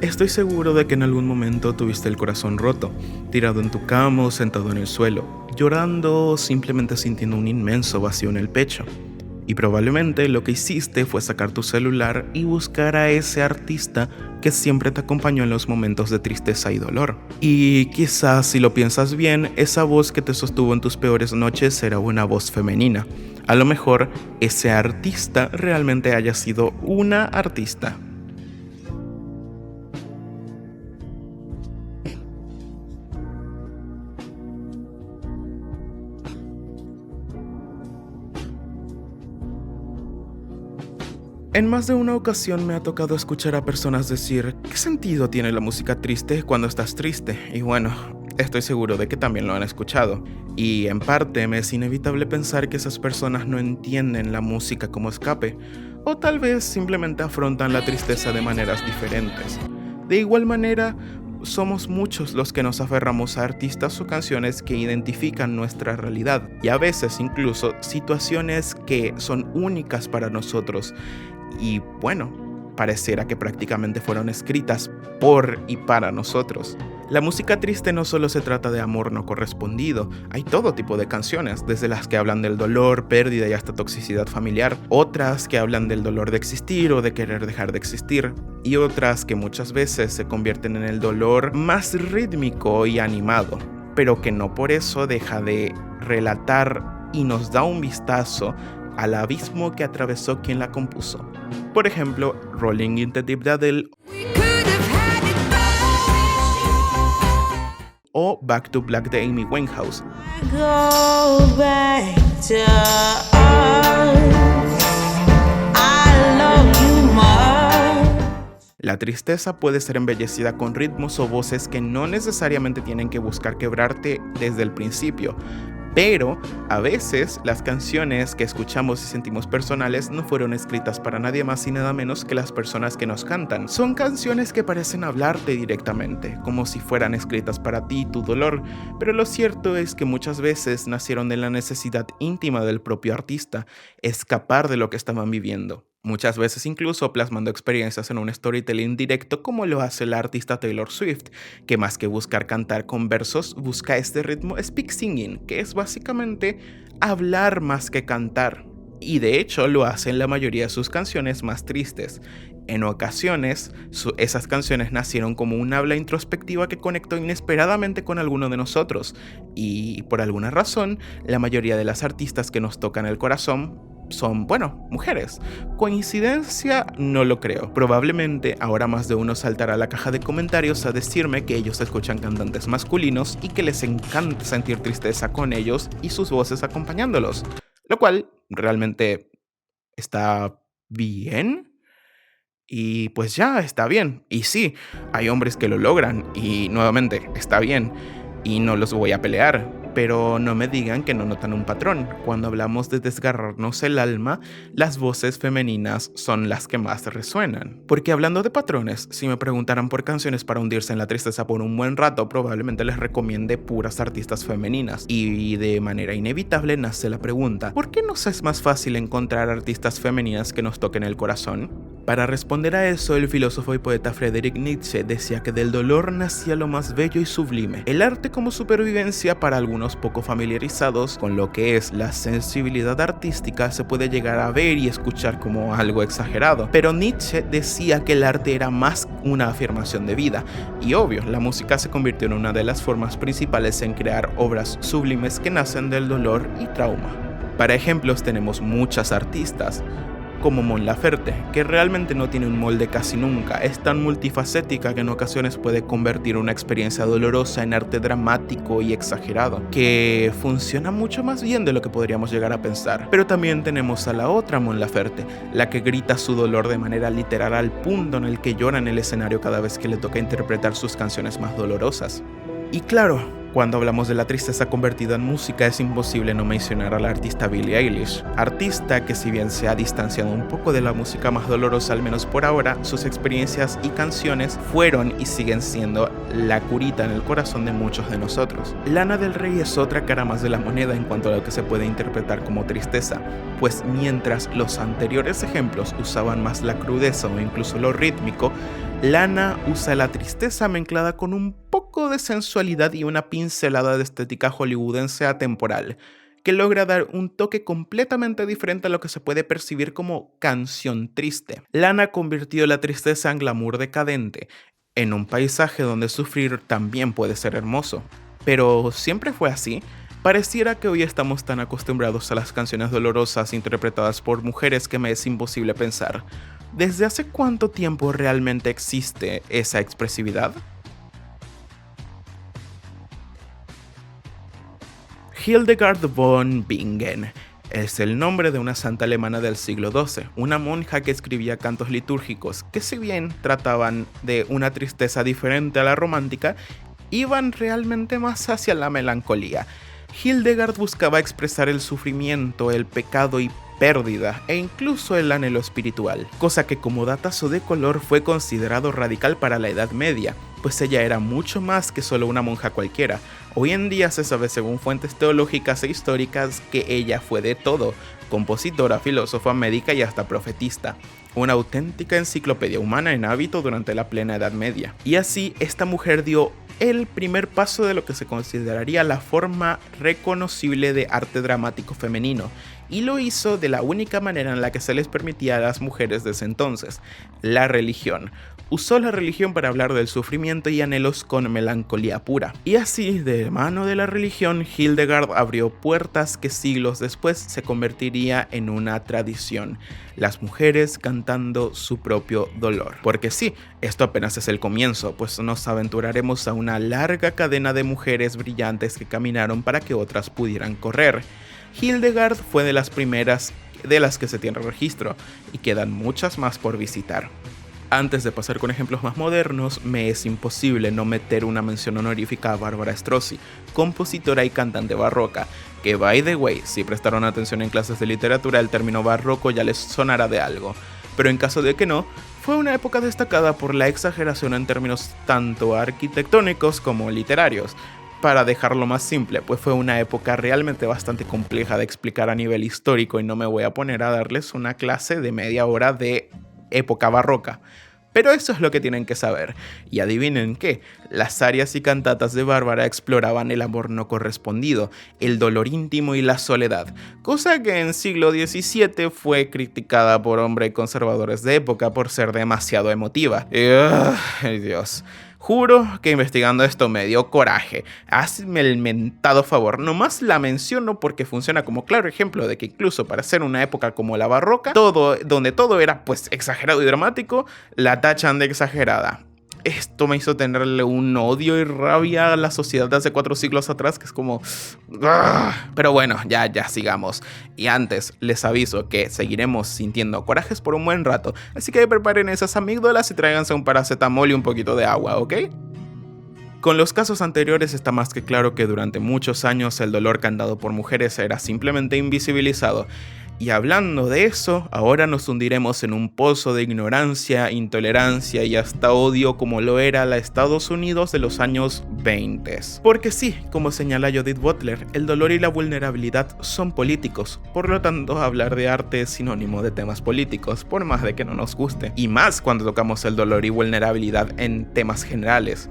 Estoy seguro de que en algún momento tuviste el corazón roto, tirado en tu cama o sentado en el suelo, llorando o simplemente sintiendo un inmenso vacío en el pecho. Y probablemente lo que hiciste fue sacar tu celular y buscar a ese artista que siempre te acompañó en los momentos de tristeza y dolor. Y quizás, si lo piensas bien, esa voz que te sostuvo en tus peores noches era una voz femenina. A lo mejor ese artista realmente haya sido una artista. En más de una ocasión me ha tocado escuchar a personas decir, ¿qué sentido tiene la música triste cuando estás triste? Y bueno, estoy seguro de que también lo han escuchado. Y en parte me es inevitable pensar que esas personas no entienden la música como escape, o tal vez simplemente afrontan la tristeza de maneras diferentes. De igual manera, somos muchos los que nos aferramos a artistas o canciones que identifican nuestra realidad, y a veces incluso situaciones que son únicas para nosotros. Y bueno, pareciera que prácticamente fueron escritas por y para nosotros. La música triste no solo se trata de amor no correspondido, hay todo tipo de canciones, desde las que hablan del dolor, pérdida y hasta toxicidad familiar, otras que hablan del dolor de existir o de querer dejar de existir, y otras que muchas veces se convierten en el dolor más rítmico y animado, pero que no por eso deja de relatar y nos da un vistazo al abismo que atravesó quien la compuso. Por ejemplo, Rolling in the Deep de Adele o Back to Black de Amy Winehouse. La tristeza puede ser embellecida con ritmos o voces que no necesariamente tienen que buscar quebrarte desde el principio. Pero a veces las canciones que escuchamos y sentimos personales no fueron escritas para nadie más y nada menos que las personas que nos cantan. Son canciones que parecen hablarte directamente, como si fueran escritas para ti y tu dolor, pero lo cierto es que muchas veces nacieron de la necesidad íntima del propio artista, escapar de lo que estaban viviendo. Muchas veces incluso plasmando experiencias en un storytelling directo como lo hace la artista Taylor Swift, que más que buscar cantar con versos, busca este ritmo speak singing, que es básicamente hablar más que cantar. Y de hecho lo hace en la mayoría de sus canciones más tristes. En ocasiones, esas canciones nacieron como un habla introspectiva que conectó inesperadamente con alguno de nosotros. Y por alguna razón, la mayoría de las artistas que nos tocan el corazón son, bueno, mujeres. ¿Coincidencia? No lo creo. Probablemente ahora más de uno saltará a la caja de comentarios a decirme que ellos escuchan cantantes masculinos y que les encanta sentir tristeza con ellos y sus voces acompañándolos. Lo cual realmente está bien. Y pues ya, está bien. Y sí, hay hombres que lo logran y nuevamente, está bien. Y no los voy a pelear. Pero no me digan que no notan un patrón. Cuando hablamos de desgarrarnos el alma, las voces femeninas son las que más resuenan. Porque hablando de patrones, si me preguntaran por canciones para hundirse en la tristeza por un buen rato, probablemente les recomiende puras artistas femeninas. Y de manera inevitable nace la pregunta, ¿por qué nos es más fácil encontrar artistas femeninas que nos toquen el corazón? Para responder a eso, el filósofo y poeta Friedrich Nietzsche decía que del dolor nacía lo más bello y sublime. El arte como supervivencia para algunos poco familiarizados con lo que es la sensibilidad artística se puede llegar a ver y escuchar como algo exagerado. Pero Nietzsche decía que el arte era más una afirmación de vida. Y obvio, la música se convirtió en una de las formas principales en crear obras sublimes que nacen del dolor y trauma. Para ejemplos tenemos muchas artistas, como Mon Laferte, que realmente no tiene un molde casi nunca, es tan multifacética que en ocasiones puede convertir una experiencia dolorosa en arte dramático y exagerado, que funciona mucho más bien de lo que podríamos llegar a pensar. Pero también tenemos a la otra Mon Laferte, la que grita su dolor de manera literal al punto en el que llora en el escenario cada vez que le toca interpretar sus canciones más dolorosas. Y claro, cuando hablamos de la tristeza convertida en música es imposible no mencionar a la artista Billie Eilish, artista que si bien se ha distanciado un poco de la música más dolorosa al menos por ahora, sus experiencias y canciones fueron y siguen siendo la curita en el corazón de muchos de nosotros. Lana del Rey es otra cara más de la moneda en cuanto a lo que se puede interpretar como tristeza, pues mientras los anteriores ejemplos usaban más la crudeza o incluso lo rítmico, Lana usa la tristeza mezclada con un poco de sensualidad y una pincelada de estética hollywoodense atemporal, que logra dar un toque completamente diferente a lo que se puede percibir como canción triste. Lana convirtió la tristeza en glamour decadente, en un paisaje donde sufrir también puede ser hermoso. Pero ¿siempre fue así? Pareciera que hoy estamos tan acostumbrados a las canciones dolorosas interpretadas por mujeres que me es imposible pensar. ¿Desde hace cuánto tiempo realmente existe esa expresividad? Hildegard von Bingen es el nombre de una santa alemana del siglo XII, una monja que escribía cantos litúrgicos que, si bien trataban de una tristeza diferente a la romántica, iban realmente más hacia la melancolía. Hildegard buscaba expresar el sufrimiento, el pecado y pérdida e incluso el anhelo espiritual, cosa que como datazo de color fue considerado radical para la Edad Media, pues ella era mucho más que solo una monja cualquiera. Hoy en día se sabe según fuentes teológicas e históricas que ella fue de todo: compositora, filósofa, médica y hasta profetista. Una auténtica enciclopedia humana en hábito durante la plena Edad Media. Y así, esta mujer dio el primer paso de lo que se consideraría la forma reconocible de arte dramático femenino, y lo hizo de la única manera en la que se les permitía a las mujeres de ese entonces: la religión. Usó la religión para hablar del sufrimiento y anhelos con melancolía pura. Y así, de mano de la religión, Hildegard abrió puertas que siglos después se convertiría en una tradición: las mujeres cantando su propio dolor. Porque sí, esto apenas es el comienzo, pues nos aventuraremos a una larga cadena de mujeres brillantes que caminaron para que otras pudieran correr. Hildegard fue de las primeras de las que se tiene registro, y quedan muchas más por visitar. Antes de pasar con ejemplos más modernos, me es imposible no meter una mención honorífica a Barbara Strozzi, compositora y cantante barroca, que, by the way, si prestaron atención en clases de literatura, el término barroco ya les sonará de algo. Pero en caso de que no, fue una época destacada por la exageración en términos tanto arquitectónicos como literarios. Para dejarlo más simple, pues fue una época realmente bastante compleja de explicar a nivel histórico, y no me voy a poner a darles una clase de media hora de época barroca. Pero eso es lo que tienen que saber. Y adivinen qué, las arias y cantatas de Bárbara exploraban el amor no correspondido, el dolor íntimo y la soledad, cosa que en siglo XVII fue criticada por hombres conservadores de época por ser demasiado emotiva. ¡Ay, Dios! Juro que investigando esto me dio coraje. Hazme el mentado favor. Nomás la menciono porque funciona como claro ejemplo de que incluso para ser una época como la barroca, donde todo era pues exagerado y dramático, la tachan de exagerada. Esto me hizo tenerle un odio y rabia a la sociedad de hace 4 siglos atrás, que es como... Pero bueno, ya sigamos. Y antes, les aviso que seguiremos sintiendo corajes por un buen rato, así que preparen esas amígdalas y tráiganse un paracetamol y un poquito de agua, ¿ok? Con los casos anteriores está más que claro que durante muchos años el dolor cantado por mujeres era simplemente invisibilizado. Y hablando de eso, ahora nos hundiremos en un pozo de ignorancia, intolerancia y hasta odio como lo era la Estados Unidos de los años 20. Porque sí, como señala Judith Butler, el dolor y la vulnerabilidad son políticos, por lo tanto hablar de arte es sinónimo de temas políticos, por más de que no nos guste, y más cuando tocamos el dolor y vulnerabilidad en temas generales.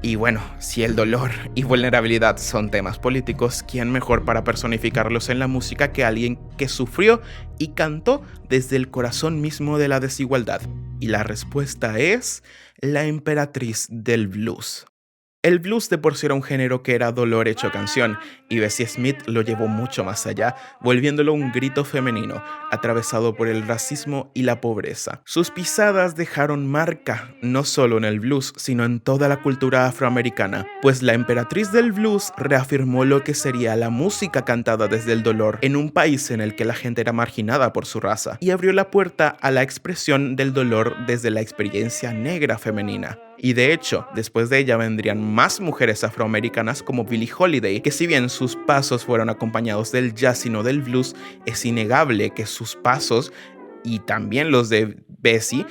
Y bueno, si el dolor y vulnerabilidad son temas políticos, ¿quién mejor para personificarlos en la música que alguien que sufrió y cantó desde el corazón mismo de la desigualdad? Y la respuesta es la emperatriz del blues. El blues de por sí era un género que era dolor hecho canción, y Bessie Smith lo llevó mucho más allá, volviéndolo un grito femenino, atravesado por el racismo y la pobreza. Sus pisadas dejaron marca, no solo en el blues, sino en toda la cultura afroamericana, pues la emperatriz del blues reafirmó lo que sería la música cantada desde el dolor, en un país en el que la gente era marginada por su raza, y abrió la puerta a la expresión del dolor desde la experiencia negra femenina. Y de hecho, después de ella vendrían más mujeres afroamericanas como Billie Holiday, que si bien sus pasos fueron acompañados del jazz y no del blues, es innegable que sus pasos, y también los de Bessie,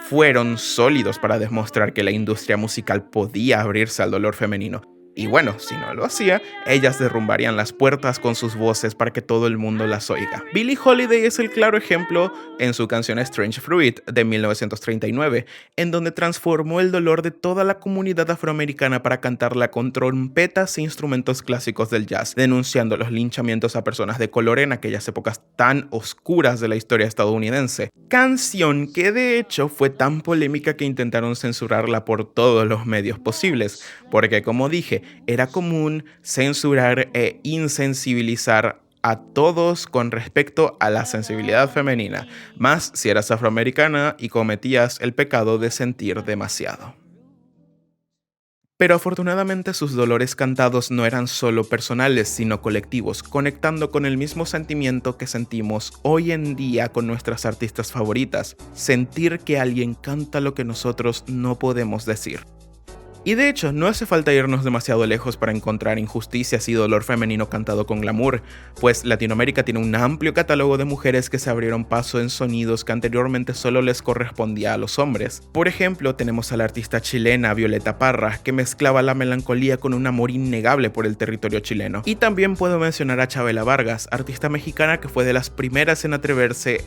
fueron sólidos para demostrar que la industria musical podía abrirse al dolor femenino. Y bueno, si no lo hacía, ellas derrumbarían las puertas con sus voces para que todo el mundo las oiga. Billie Holiday es el claro ejemplo en su canción Strange Fruit de 1939, en donde transformó el dolor de toda la comunidad afroamericana para cantarla con trompetas e instrumentos clásicos del jazz, denunciando los linchamientos a personas de color en aquellas épocas tan oscuras de la historia estadounidense. Canción que de hecho fue tan polémica que intentaron censurarla por todos los medios posibles, porque como dije, era común censurar e insensibilizar a todos con respecto a la sensibilidad femenina, más si eras afroamericana y cometías el pecado de sentir demasiado. Pero afortunadamente sus dolores cantados no eran solo personales, sino colectivos, conectando con el mismo sentimiento que sentimos hoy en día con nuestras artistas favoritas, sentir que alguien canta lo que nosotros no podemos decir. Y de hecho, no hace falta irnos demasiado lejos para encontrar injusticias y dolor femenino cantado con glamour, pues Latinoamérica tiene un amplio catálogo de mujeres que se abrieron paso en sonidos que anteriormente solo les correspondía a los hombres. Por ejemplo, tenemos a la artista chilena Violeta Parra, que mezclaba la melancolía con un amor innegable por el territorio chileno. Y también puedo mencionar a Chabela Vargas, artista mexicana que fue de las primeras en atreverse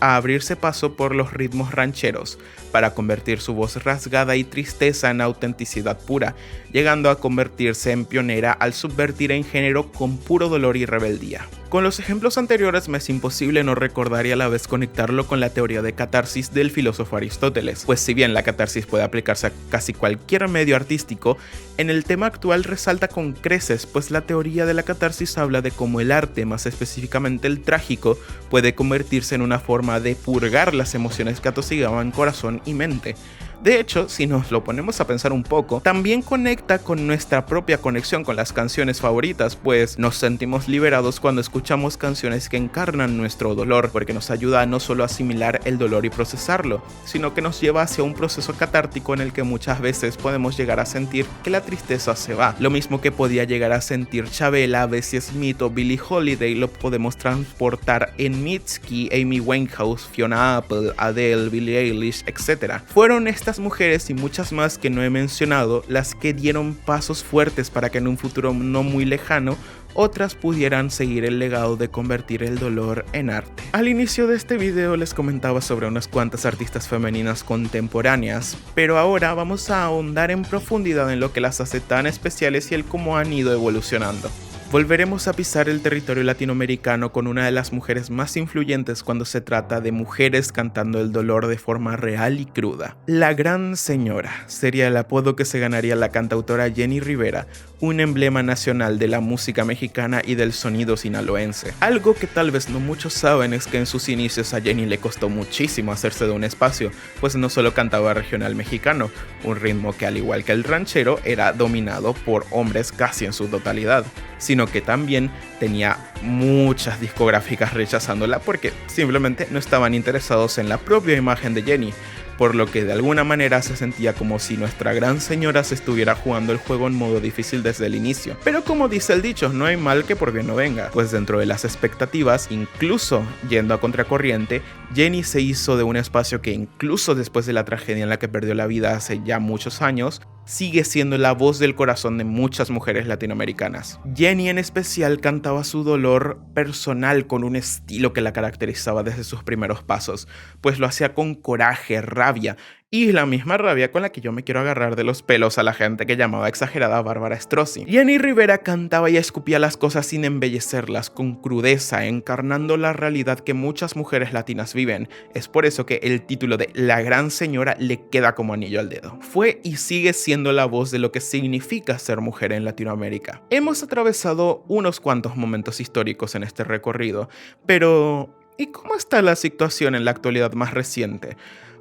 a abrirse paso por los ritmos rancheros para convertir su voz rasgada y tristeza en autenticidad pura, llegando a convertirse en pionera al subvertir el género con puro dolor y rebeldía. Con los ejemplos anteriores me es imposible no recordar y a la vez conectarlo con la teoría de catarsis del filósofo Aristóteles, pues si bien la catarsis puede aplicarse a casi cualquier medio artístico, en el tema actual resalta con creces, pues la teoría de la catarsis habla de cómo el arte, más específicamente el trágico, puede convertirse en una forma de purgar las emociones que atosigaban corazón y mente. De hecho, si nos lo ponemos a pensar un poco, también conecta con nuestra propia conexión con las canciones favoritas, pues nos sentimos liberados cuando escuchamos canciones que encarnan nuestro dolor, porque nos ayuda a no solo asimilar el dolor y procesarlo, sino que nos lleva hacia un proceso catártico en el que muchas veces podemos llegar a sentir que la tristeza se va. Lo mismo que podía llegar a sentir Chabela, Bessie Smith o Billie Holiday lo podemos transportar en Mitski, Amy Winehouse, Fiona Apple, Adele, Billie Eilish, etc. Fueron estas mujeres y muchas más que no he mencionado las que dieron pasos fuertes para que en un futuro no muy lejano otras pudieran seguir el legado de convertir el dolor en arte. Al inicio de este video les comentaba sobre unas cuantas artistas femeninas contemporáneas, pero ahora vamos a ahondar en profundidad en lo que las hace tan especiales y el cómo han ido evolucionando. Volveremos a pisar el territorio latinoamericano con una de las mujeres más influyentes cuando se trata de mujeres cantando el dolor de forma real y cruda. La Gran Señora sería el apodo que se ganaría la cantautora Jenny Rivera, un emblema nacional de la música mexicana y del sonido sinaloense. Algo que tal vez no muchos saben es que en sus inicios a Jenny le costó muchísimo hacerse de un espacio, pues no solo cantaba regional mexicano, un ritmo que al igual que el ranchero era dominado por hombres casi en su totalidad, sino que también tenía muchas discográficas rechazándola porque simplemente no estaban interesados en la propia imagen de Jenny, por lo que de alguna manera se sentía como si nuestra gran señora se estuviera jugando el juego en modo difícil desde el inicio. Pero como dice el dicho, no hay mal que por bien no venga, pues dentro de las expectativas, incluso yendo a contracorriente, Jenny se hizo de un espacio que incluso después de la tragedia en la que perdió la vida hace ya muchos años, sigue siendo la voz del corazón de muchas mujeres latinoamericanas. Jenny en especial cantaba su dolor personal con un estilo que la caracterizaba desde sus primeros pasos, pues lo hacía con coraje, rabia, y la misma rabia con la que yo me quiero agarrar de los pelos a la gente que llamaba exagerada a Bárbara Strozzi. Jenny Rivera cantaba y escupía las cosas sin embellecerlas, con crudeza, encarnando la realidad que muchas mujeres latinas viven. Es por eso que el título de La Gran Señora le queda como anillo al dedo. Fue y sigue siendo la voz de lo que significa ser mujer en Latinoamérica. Hemos atravesado unos cuantos momentos históricos en este recorrido, pero ¿y cómo está la situación en la actualidad más reciente?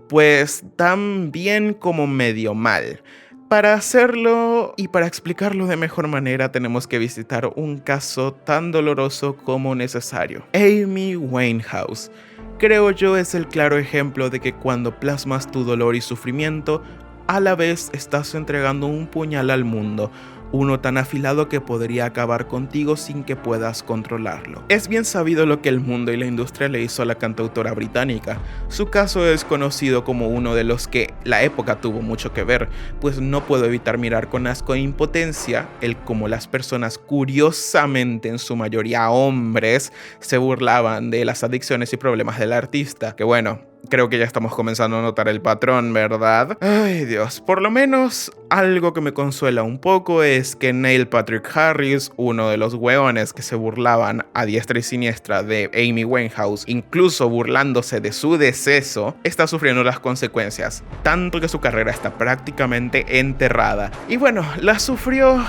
Pues tan bien como medio mal. Para hacerlo y para explicarlo de mejor manera tenemos que visitar un caso tan doloroso como necesario. Amy Winehouse. Creo yo es el claro ejemplo de que cuando plasmas tu dolor y sufrimiento, a la vez estás entregando un puñal al mundo, uno tan afilado que podría acabar contigo sin que puedas controlarlo. Es bien sabido lo que el mundo y la industria le hizo a la cantautora británica. Su caso es conocido como uno de los que la época tuvo mucho que ver, pues no puedo evitar mirar con asco e impotencia el cómo las personas, curiosamente en su mayoría hombres, se burlaban de las adicciones y problemas del artista, que bueno, creo que ya estamos comenzando a notar el patrón, ¿verdad? Ay Dios, por lo menos algo que me consuela un poco es que Neil Patrick Harris, uno de los hueones que se burlaban a diestra y siniestra de Amy Winehouse, incluso burlándose de su deceso, está sufriendo las consecuencias, tanto que su carrera está prácticamente enterrada. Y bueno, la sufrió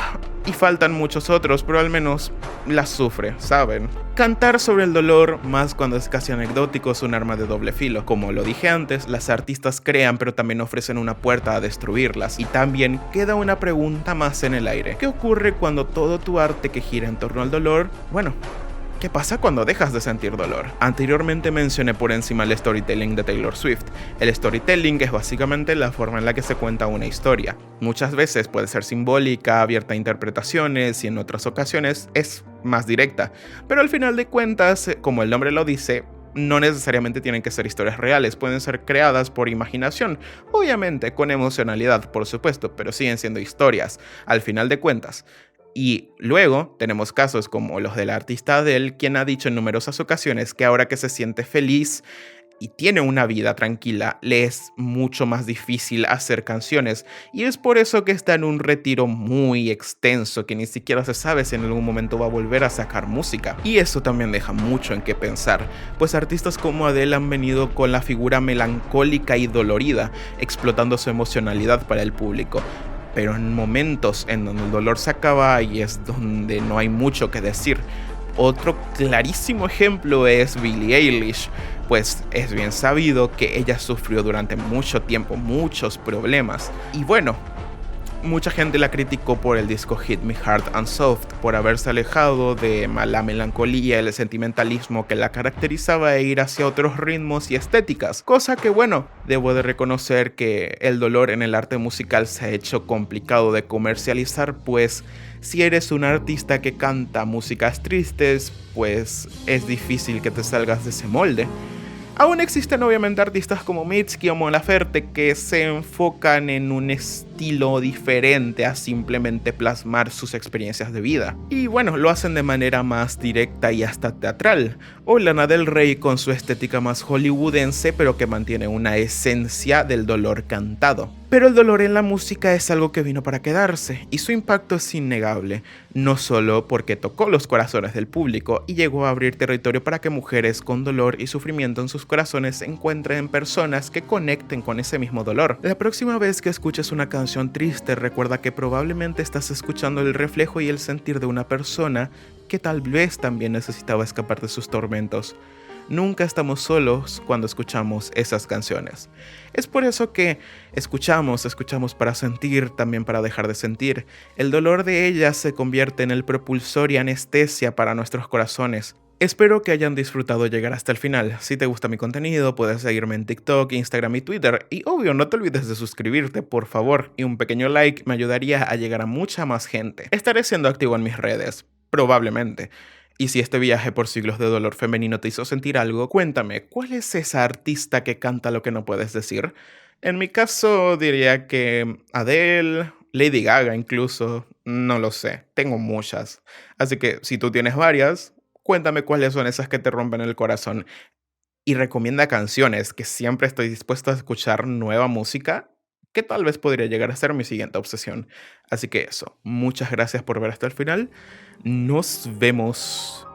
y faltan muchos otros, pero al menos las sufre, ¿saben? Cantar sobre el dolor, más cuando es casi anecdótico, es un arma de doble filo. Como lo dije antes, las artistas crean pero también ofrecen una puerta a destruirlas. Y también queda una pregunta más en el aire. ¿Qué ocurre cuando todo tu arte que gira en torno al dolor, bueno, ¿qué pasa cuando dejas de sentir dolor? Anteriormente mencioné por encima el storytelling de Taylor Swift. El storytelling es básicamente la forma en la que se cuenta una historia. Muchas veces puede ser simbólica, abierta a interpretaciones y en otras ocasiones es más directa. Pero al final de cuentas, como el nombre lo dice, no necesariamente tienen que ser historias reales, pueden ser creadas por imaginación, obviamente con emocionalidad por supuesto, pero siguen siendo historias, al final de cuentas. Y luego tenemos casos como los del artista Adele, quien ha dicho en numerosas ocasiones que ahora que se siente feliz y tiene una vida tranquila, le es mucho más difícil hacer canciones. Y es por eso que está en un retiro muy extenso, que ni siquiera se sabe si en algún momento va a volver a sacar música. Y eso también deja mucho en qué pensar, pues artistas como Adele han venido con la figura melancólica y dolorida, explotando su emocionalidad para el público. Pero en momentos en donde el dolor se acaba y es donde no hay mucho que decir. Otro clarísimo ejemplo es Billie Eilish, pues es bien sabido que ella sufrió durante mucho tiempo muchos problemas. Y bueno, mucha gente la criticó por el disco Hit Me Hard and Soft, por haberse alejado de la melancolía, el sentimentalismo que la caracterizaba e ir hacia otros ritmos y estéticas, cosa que bueno, debo de reconocer que el dolor en el arte musical se ha hecho complicado de comercializar, pues si eres un artista que canta músicas tristes, pues es difícil que te salgas de ese molde. Aún existen obviamente artistas como Mitski o Mon Laferte que se enfocan en un estilo diferente a simplemente plasmar sus experiencias de vida. Y bueno, lo hacen de manera más directa y hasta teatral. O Lana Del Rey con su estética más hollywoodense pero que mantiene una esencia del dolor cantado. Pero el dolor en la música es algo que vino para quedarse y su impacto es innegable, no solo porque tocó los corazones del público y llegó a abrir territorio para que mujeres con dolor y sufrimiento en sus corazones encuentren personas que conecten con ese mismo dolor. La próxima vez que escuches una canción triste, recuerda que probablemente estás escuchando el reflejo y el sentir de una persona que tal vez también necesitaba escapar de sus tormentos. Nunca estamos solos cuando escuchamos esas canciones. Es por eso que escuchamos para sentir, también para dejar de sentir. El dolor de ellas se convierte en el propulsor y anestesia para nuestros corazones. Espero que hayan disfrutado llegar hasta el final. Si te gusta mi contenido, puedes seguirme en TikTok, Instagram y Twitter. Y obvio, no te olvides de suscribirte, por favor. Y un pequeño like me ayudaría a llegar a mucha más gente. Estaré siendo activo en mis redes, probablemente. Y si este viaje por siglos de dolor femenino te hizo sentir algo, cuéntame, ¿cuál es esa artista que canta lo que no puedes decir? En mi caso diría que Adele, Lady Gaga incluso, no lo sé, tengo muchas. Así que si tú tienes varias, cuéntame cuáles son esas que te rompen el corazón. Y recomienda canciones, que siempre estoy dispuesto a escuchar nueva música, que tal vez podría llegar a ser mi siguiente obsesión. Así que eso, muchas gracias por ver hasta el final. Nos vemos.